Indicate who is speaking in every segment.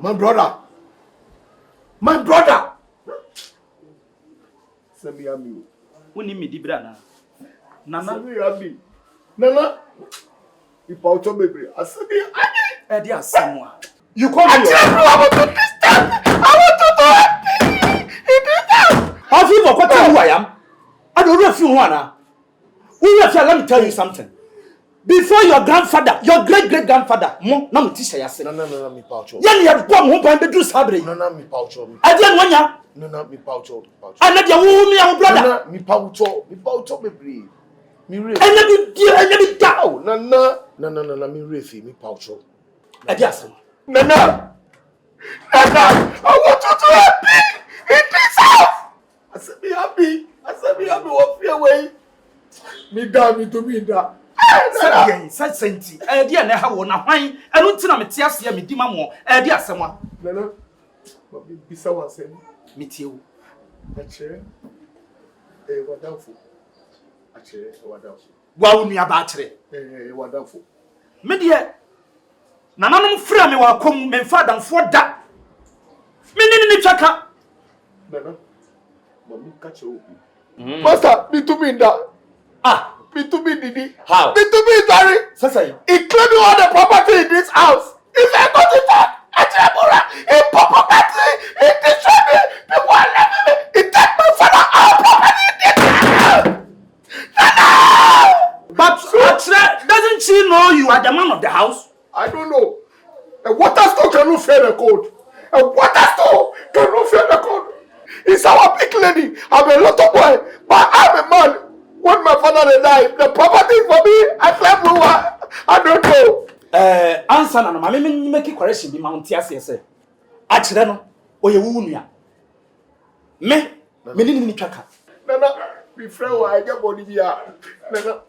Speaker 1: My brother. My brother. Send me a meal.
Speaker 2: Who need me, Dibrana? Nana.
Speaker 1: Send me a meal. Nana. You pouch on baby. I said me a
Speaker 2: dear someone.
Speaker 1: You call me. I want to disturb. I want to do it.
Speaker 2: How do you know what I am? I don't know if you wanna. Let me tell you something. Before your grandfather, your great-great-grandfather, no, teacher,
Speaker 1: no, me pouch.
Speaker 2: Yan have come home and do sabre.
Speaker 1: No, me pouch.
Speaker 2: I didn't want ya.
Speaker 1: No, me pouch.
Speaker 2: I let your woman, our brother.
Speaker 1: Me pouch, baby. Me race.
Speaker 2: I never down.
Speaker 1: No, me race, me pouch.
Speaker 2: I guess.
Speaker 1: No. I want you to help me in this house. I said, be happy. What fear way? Me to me da.
Speaker 2: Such senti. Dear, never won a wine. I don't tell me tears here, me dimamo. Dear someone.
Speaker 1: No. But be someone saying,
Speaker 2: meet you.
Speaker 1: Actually, what doubtful. Actually, what doubtful.
Speaker 2: Wow, me a battery.
Speaker 1: What doubtful.
Speaker 2: Me dear. Nana frame me wa come me father for that. Me ni chaka.
Speaker 1: Nana. But me catch you. Master, me to me that. Me to me Didi.
Speaker 2: How?
Speaker 1: Me to me sorry.
Speaker 2: Sasa.
Speaker 1: He claimed all the property in this house. If I got it back, Akyere Bruwaa, he property, he destroyed me. People are leaving me. He take my father our property in this house. Nana!
Speaker 2: But Akyere, doesn't she know you are the man of the house?
Speaker 1: I don't know. A water store cannot fail the code. A water store cannot fail the code. It's our big lady. I'm a little boy, but I'm a man. When my father died, the property for me, Akyere Bruwaa, I don't know.
Speaker 2: Answer na mama me make correction bi mount ase say. Akyere no, oye wu nua. Me ni twaka.
Speaker 1: Nana, be friend I get body bia. Nana,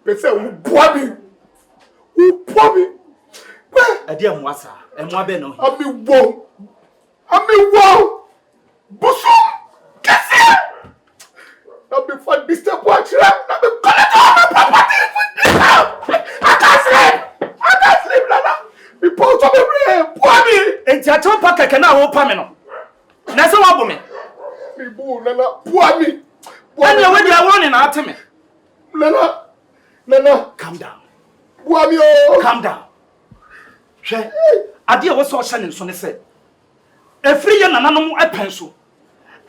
Speaker 1: pese wu boa me. Wu boa me.
Speaker 2: Ade amuasa, emu abe no.
Speaker 1: Ami wow. Busum. Kese. Now before this step Akyere, now be collect all my property with this house. I can't sleep, Nana. Be pouch of me, boy me.
Speaker 2: Enti atom pa keke na wo pa me no. Na se wa bo me.
Speaker 1: Me boo, Nana, boy me.
Speaker 2: And you when you want na ate me.
Speaker 1: Nana,
Speaker 2: calm down.
Speaker 1: Boy me oh.
Speaker 2: Calm down. Hwe. Ade wo so hye ne so ne se. Efri ye nananom apenso.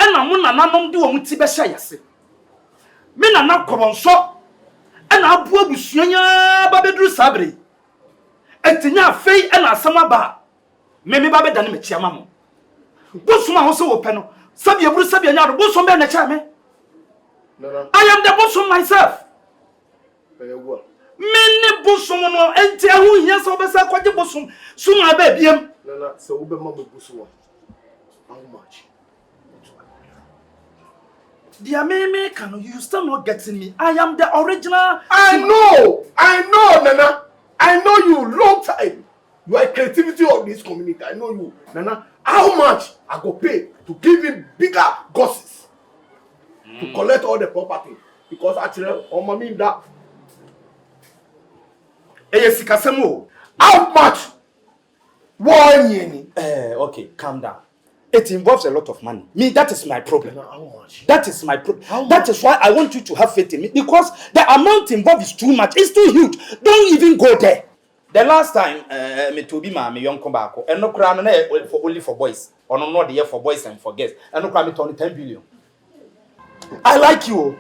Speaker 2: Ena mo nananom de wo muti be hye yase. Me nana kobonso. Ena abu abusuanya ba bedru sabre. Etinya afei ena asama ba. Me ba be dane me chiama mo. Bosuma ho so wo pe no. Sabi ebru sabi anya do bosom be na cha me.
Speaker 1: Nana.
Speaker 2: I am the bosom myself. Many bosom no enti ahu hia so be sa kwaje bosom suma ba biem.
Speaker 1: Nana, so ube mama bosom. How much?
Speaker 2: Dear me can you still not getting me? I am the original.
Speaker 1: I know, Nana. I know you long time. You are creativity of this community. I know you, Nana. How much I go pay to give him bigger gossips to collect all the property? Because actually, on my mean that. How much? 1 year.
Speaker 2: Okay, calm down. It involves a lot of money. Me, that is my problem.
Speaker 1: How much?
Speaker 2: That is my problem. That is why I want you to have faith in me. Because the amount involved is too much. It's too huge. Don't even go there. The last time, me to be my young combaco, and no crown for only for boys, or no the year for boys and for girls, and no crown me 10 billion. I like you.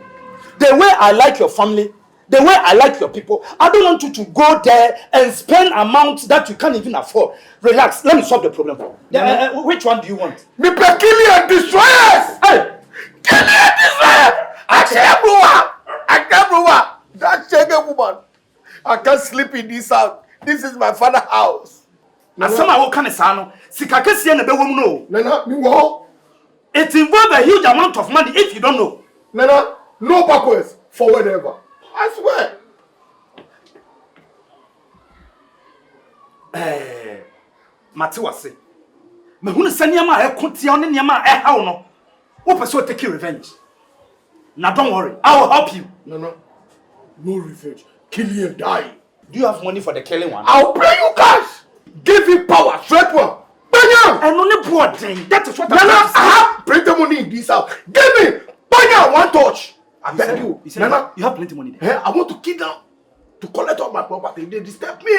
Speaker 2: The way I like your family, the way I like your people, I don't want you to go there and spend amounts that you can't even afford. Relax, let me solve the problem. Which one do you want?
Speaker 1: Me pe kill and destroyers!
Speaker 2: Hey!
Speaker 1: Kill and destroyers! Akyere Bruwaa! That shaggy woman! I can't sleep in this house. This is my father's house.
Speaker 2: Asama wo kan sa no, sika kese na be wom no.
Speaker 1: Nana, me wo.
Speaker 2: It involves a huge amount of money if you don't know.
Speaker 1: Nana, no backwards, forward ever. I swear.
Speaker 2: Mate wase. Me hunu se niam a ekotia ne niam a hawo no. Wo person take revenge. Now don't worry, I will help you.
Speaker 1: No revenge. Kill you and die.
Speaker 2: Do you have money for the killing one?
Speaker 1: I'll pay you cash. Give you power, straight one. Banya!
Speaker 2: boarding. That is what
Speaker 1: Nana, I have plenty money in this house. Give me one touch. I beg you.
Speaker 2: Nana, you have plenty money there.
Speaker 1: I want to kill them to collect all my property. They disturb me.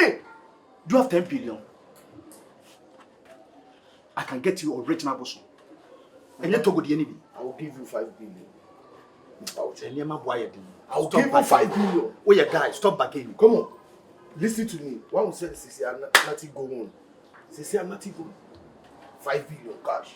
Speaker 2: Do you have 10 billion? I can get you original bosom. And let go the enemy.
Speaker 1: I will give you 5 billion.
Speaker 2: I
Speaker 1: will give you 5 billion.
Speaker 2: Oh, yeah, guys, stop bargaining.
Speaker 1: Come on. Listen to me. One will say, Sisi, nothing go on. Sisi, nothing go on. 5 billion cash.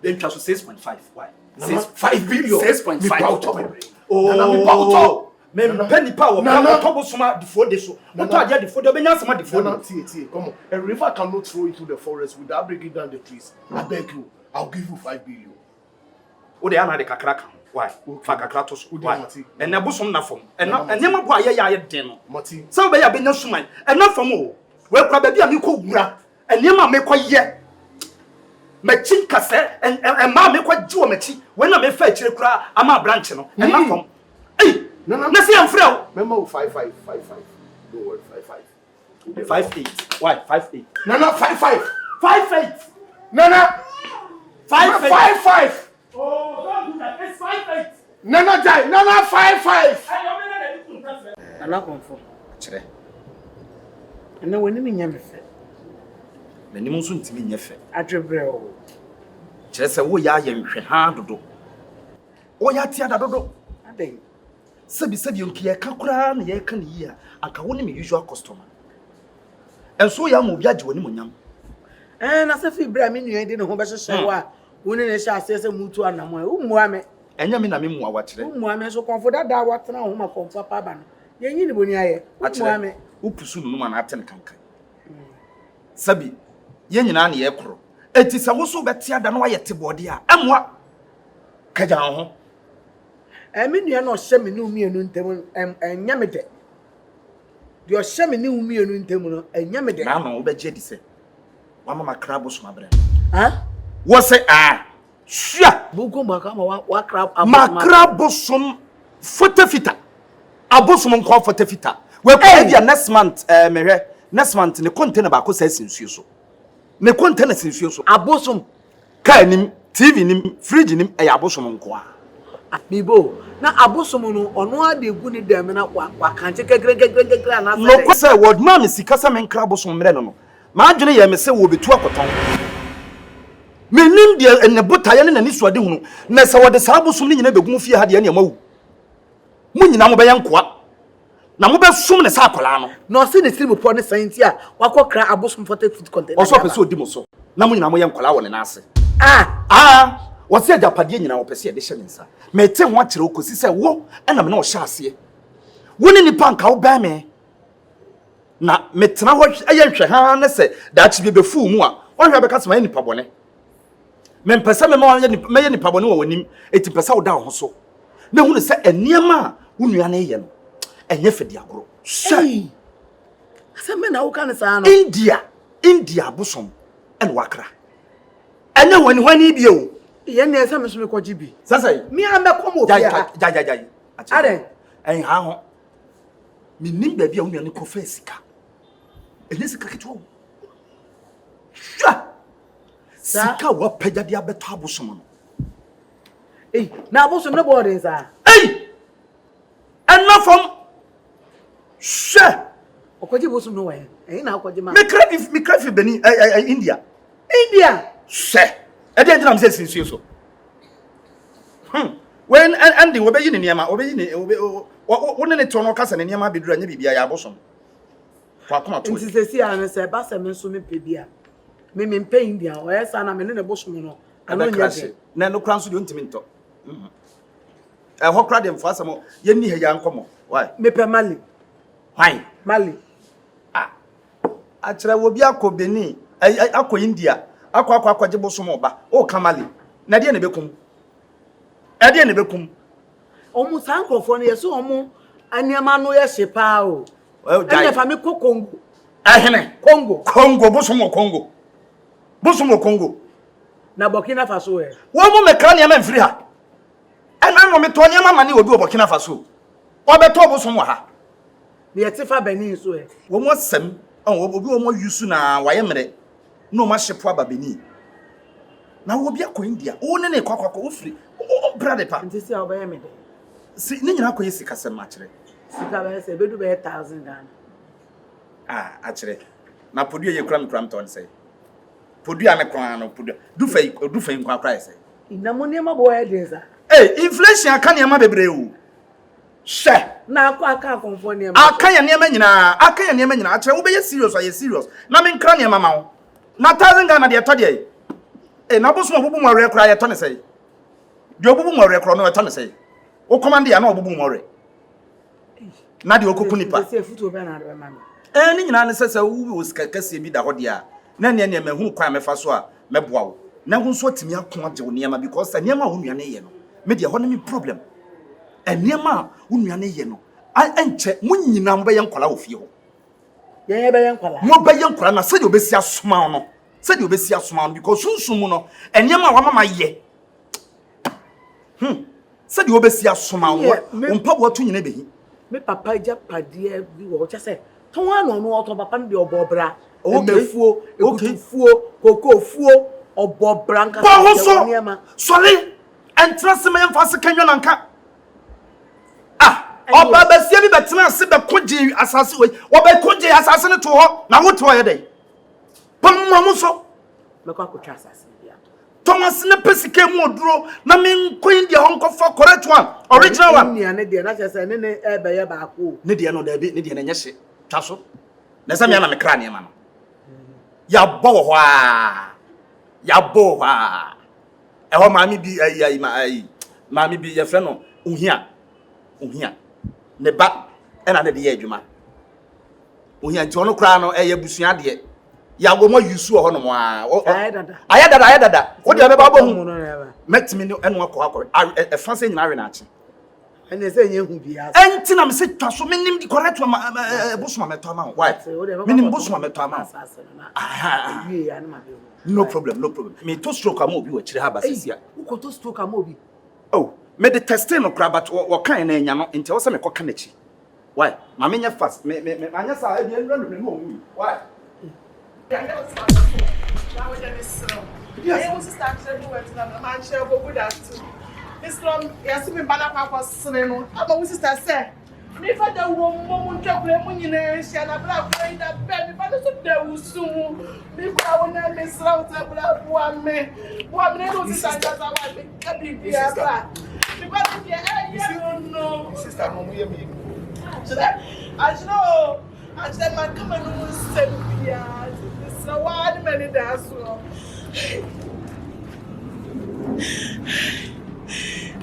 Speaker 2: Then transfer 6.5. Why?
Speaker 1: 5 billion.
Speaker 2: 6.5.
Speaker 1: Oh,
Speaker 2: penny power. Nana, come on, before this. What are you before the Benyasma before?
Speaker 1: Come on. A river cannot throw into the forest without breaking down the trees. I beg you. I'll give you 5 billion.
Speaker 2: Oh, they are not the Kakraka. Why? Fakakratos. Why? And a bosom na form. And never boy, ya dinner.
Speaker 1: Mati.
Speaker 2: Some may have been no suman. And not for more. Well, probably a muco gra. And Yama make quite yet. Machin cassette and ma make quite geometry. When I may fetch a cry, I'm a branching. And not from. Hey, no, see, I'm frail.
Speaker 1: Remember 5-5. Don't worry, 5-5.
Speaker 2: 5-8. Why? 5-8.
Speaker 1: Nana, 5-5.
Speaker 2: 5-8.
Speaker 1: Nana, 5-5.
Speaker 2: Oh, don't do that. It's 5-8.
Speaker 1: Nana, die. Nana, 5-5.
Speaker 3: Nana Komfo.
Speaker 2: Chere.
Speaker 3: And then when you mean you
Speaker 2: The name soon to be nefe.
Speaker 3: Akyere Bruwaa.
Speaker 2: Chere say wo ya yenhwe ha dodo. Wo ya tia da dodo.
Speaker 3: Aden.
Speaker 2: Sebi onki ye ka kura na ye ka ne yi a anka wo ne me usual customer. Enso ya mo bi age woni monyam.
Speaker 3: Na se fi bra me nua di ne ho be hyehyɛ wo a woni ne hye ase se mutu anamo e umua me.
Speaker 2: Enya me na me mua wa chere.
Speaker 3: Umua me so Komfo dada wa tena ho ma Komfo papa ba no. Ye nyi ne boni aye. Umua me.
Speaker 2: Upusu no ma na atene kankan. Sabi ye nyina na ye koro. Eti se wo so betia da na wa ye tebode a amwa kaja ho.
Speaker 3: Me nua no hye me ne umienu ntem enya me de. De o hye me ne umienu ntem no enya me de.
Speaker 2: Na no wo be je di se. Wa mama krabo so mabre.
Speaker 3: Ha?
Speaker 2: Wo se Shia
Speaker 3: Bukom akama wa crab
Speaker 2: makrabo som fotafita. Abosom nko fotafita. We ko dia next month mehwe next month ne container ba ko sa sinsuo so. Ne container sinsuo so.
Speaker 3: Abosom
Speaker 2: Ka nim TV nim fridge nim e abosom nko a.
Speaker 3: Bibo na abosom no ono ade gu ni dem na wa kanche gegregegregre na
Speaker 2: no ko say word ma me sika sa men kra abosom mre no. Ma adwene ye me se wo betu akoton. Menim dia ene botaye ne nani suade hunu na se wode sa abosom ni nyina begum fie ha de ne mawu. Mu nyina mo be yankoa. Na mo be sum ne sa akola no.
Speaker 3: No se ne sirimu po ne santi a wakokra abosom 40 foot container.
Speaker 2: Oso pese odi mo so. Na mo nyina mo yankola wo ne na ase. Wo se ajapade nyina wo pese de hye nsa. Me te ho akire okosi se wo na me na wo hye ase. Wo ne nipa nka wo ba me. Na metena ho ayenhwe ha ne se da chi be fu mu a. Wo hwe be ka se ma nipa bone. Me mpesa me ma ye nipa bone wo wonim eti pesa wo da ho so. Na hu ne se eniema wo nua na ye no. Enye fedi agoro.
Speaker 3: Hey. Asa me na wo kan sa no.
Speaker 2: India bosom en wakra. Enye wani bi o.
Speaker 3: Ye na esa me so me kwaji bi.
Speaker 2: Sasa
Speaker 3: mi ambe komo fi ha.
Speaker 2: Ja.
Speaker 3: Ade.
Speaker 2: En ha ho. Mi nim ba bi a wo nua ne kofa sika. Enye sika ketwo. Sika wa pejade abeto abosom no.
Speaker 3: Na abosom no boarding sa.
Speaker 2: Enough from
Speaker 3: Okoji bosom no way. Na okoji ma.
Speaker 2: Me craft Benin India. E dey am say sinsuo so. When ending we be yin niam we be yin wo ne to no kasa ne niam abedura nya bibia ya abosom. Kwa koma to.
Speaker 3: Nti sesi an se ba se me so me pedia. Me mpe India o yesa na me ne bosom no. Ano nya se.
Speaker 2: Na no kran so de ntimi nto. Ho kra dem fo asamo ye ni he ya nkomo. Why?
Speaker 3: Me pe Mali.
Speaker 2: Why?
Speaker 3: Mali.
Speaker 2: Achira wo bi akọ Benin, akọ India, akọ bosom oba. O Kamali. Na de ne bekum. E de ne bekum.
Speaker 3: Omu sankrofo no yeso omu aniama no ye hyepa o. Ene fa me ko Congo.
Speaker 2: Ahene.
Speaker 3: Congo
Speaker 2: bosom Congo. Bosom Congo.
Speaker 3: Na Burkina Faso e.
Speaker 2: Wo mo me kra niam mfiri ha. Ena no me to niam ma ne obi Burkina Faso. Wo beto bosom ha.
Speaker 3: Ne yetifa Benin so e.
Speaker 2: Wo mo sem obi wo mo yusu na waye mere no ma hyepo aba Benin. na wo bia ko India wo ne kwakwa wo free o brother pa
Speaker 3: nti si obeye me de
Speaker 2: si ne nyina ko yesi kasem ma kire
Speaker 3: sika be se bedu be 1000 Ghana
Speaker 2: a kire na podu ye kura me kura mton say podu ame kwan no podu du fai nkwa kra say
Speaker 3: inamoni ma boy denza
Speaker 2: inflation aka ne ma bebre o she
Speaker 3: na aka Komfo ne ma
Speaker 2: aka ya ne ma nyina a kire wo be serious o ye serious na me nkra ne ma ma wo na 1000 Ghana de to de na boso obubu mo re kra ye to ne say de obubu mo re kra no to ne say wo command ya na obubu mo re na de okoku nipa
Speaker 3: se futu be na de ma me
Speaker 2: ni nyina ne sese wo kase bi da ho de a na ne mahu kwan mefa so a meboa wo na ho so timi akon age wo niam because niam a wo nuane ye no me de ho ne me problem niam a wo nuane ye no enche mo nyina mo be ye nkola wo fie ho
Speaker 3: ye be ye nkola
Speaker 2: mo be ye nkola na se de obesi asoma no because sunsun no niam a wa mama ye se de obesi asoma wo mpa bo to nyina behi
Speaker 3: me papa ja pade bi wo cha se ton ano no oto papa de obobra emefuo ekutufuo kokofuo obobra nka
Speaker 2: se niam sorry entrance me emfase kanwa nanka oba basia bi betena se be koje asase we oba koje asase ne to ho na wo to ye dey pammo mo so
Speaker 3: me kwa ko asase bia
Speaker 2: Thomas ne pesike mu oduro na me nko India ho nko correct one original one
Speaker 3: ni ane de na chese ne ebe ye ba ko
Speaker 2: ne de no da bi ne de na nyehye twa so na se me na me kra ne ma no ya bo ho a e ho maami bi maami bi ye fre no ohia ne ba e na ne de ye adwuma ohia nti ono kra no e ye busua de ya go mo yusu ho no mo a ayadada wo de be ba bo hu metimi no eno akọ e fa se nyina we na ache
Speaker 3: ene se nye hu bia
Speaker 2: enti na me se twa so menim di correct busuma meto ama why menim busuma meto ama no problem me to stroke am obi wa kire ha ba sesia
Speaker 3: wo to stroke am obi
Speaker 2: oh me de testing no kra but wo kan na nya no enti wo se me koka na chi why ma me nya fast me anya sa e bi enra no no why
Speaker 4: yes we start to work na man share go good at Islam yes me bana kwa sene no aba we sister say me fa da wo mo ntwakure mu nyina hia na bra kwa ida be me fa so da wusu me kwa wona me sra uta bra bua me no sister just aba me ka bibia ba because yeah no
Speaker 1: sister mo ye me
Speaker 4: I said man come and say bia so why many days so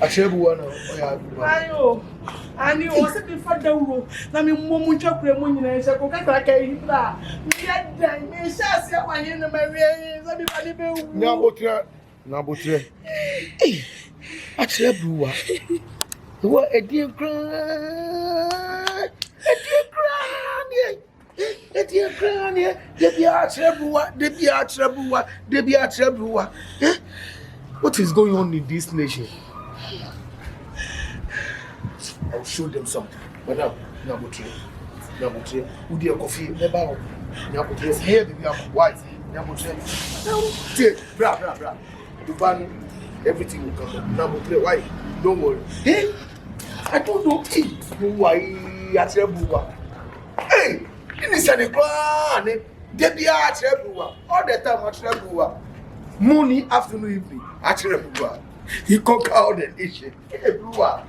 Speaker 1: Akyere Bruwaa no oya
Speaker 4: ayo ani o se bi fa dawro na me momu ntwakure mu nyina hye ko kaka ka hibra me dan me hyase wanye no mawie so bi fa ni be wu
Speaker 1: na botre Akyere Bruwaa wo edie kra ne de bia Akyere Bruwaa what is going on in this nation? I'll show them something. But now, Nabutre, Udi a coffee, never. Nabutre, here, baby, I'm white. Nabutre, take, bra. Duban, everything will come up. Nabutre, why? Don't worry. Hey, I don't know why Akyere Bruwaa. Hey, this is a plan. Debbie Akyere Bruwaa. All the time, Akyere Bruwaa. Morning, afternoon, evening, Akyere Bruwaa. He conquered all the nation. Hey, Bruwaa.